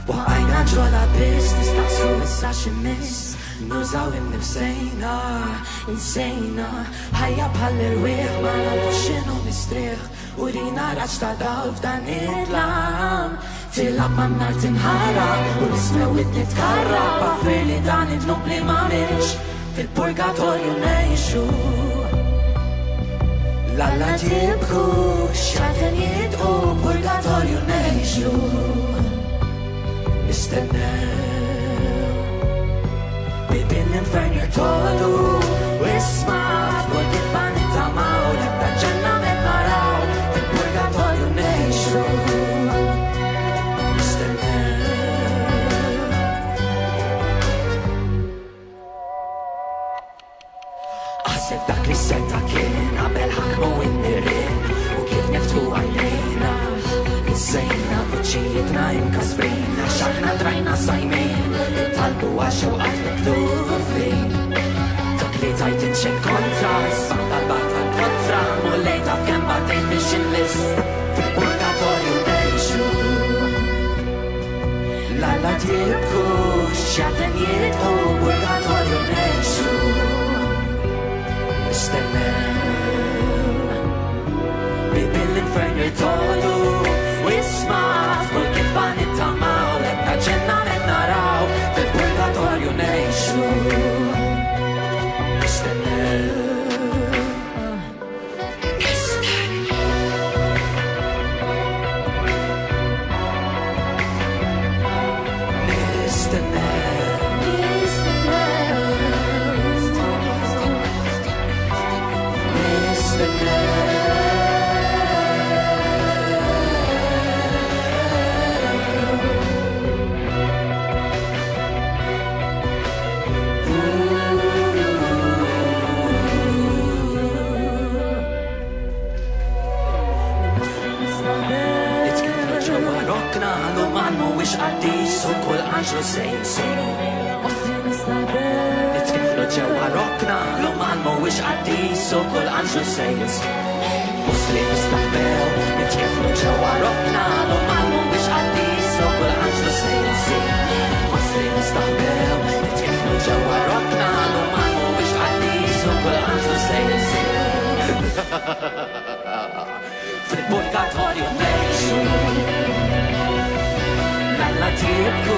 Waqajna ġola biss nistaqsu issa x'imiss nużaw innifsejna, insejna ħajja bħal irwieħ ma nafux x'inhu mistrieħ u rina raġġ ta' dawl f'dan it-tlam tilab man-nar tinħara u nismew nitkarra b'affir li dan id-dnub li m'għamilx fil-purgatorju ngħixu. L-Alla tibku x'għaten jitqu purgatorju ngħixu. Nistennew bibin l-infern jirtolu u isma' f'kol kitba nittamaw l-ebda ġenna med naraw fil-purgatorju ngħixu. Aħseb dak li seta kien qabel ħakmu in-nirien u kif niftu għajnejna insejna vuċijietna inkasbrina x'aħna drajna sajmin intalbu għax-xewqat mitlufin dak li tajt inxen kontra isma' talba tal-kontra mullejta f'kemm bagħtejt biex inlist fil-purgatorju ngħixu. L-Alla tibku x'għaten jitqu purgatorju ngħixu. Nistennew bibin l-infern jirtolu u isma' f'kull kitba nittamaw l-ebda ġenna med naraw fil-purgatorju ngħixu. Nistennew u kull anġlu se jinsiru. Nitkiflu ġewwa rokna l-uman mhuwiex qaddis u kull anġlu se jinsiru. Musli nistaħbew nitkiflu ġewwa rokna l-uman mhuwiex qaddis u kull anġlu se jinsiru. Musli nistaħbew nitkiflu ġewwa rokna l-uman mhuwiex qaddis u kull anġlu se jinsiru. Fil-purgatorju ngħixu. L-Alla tibku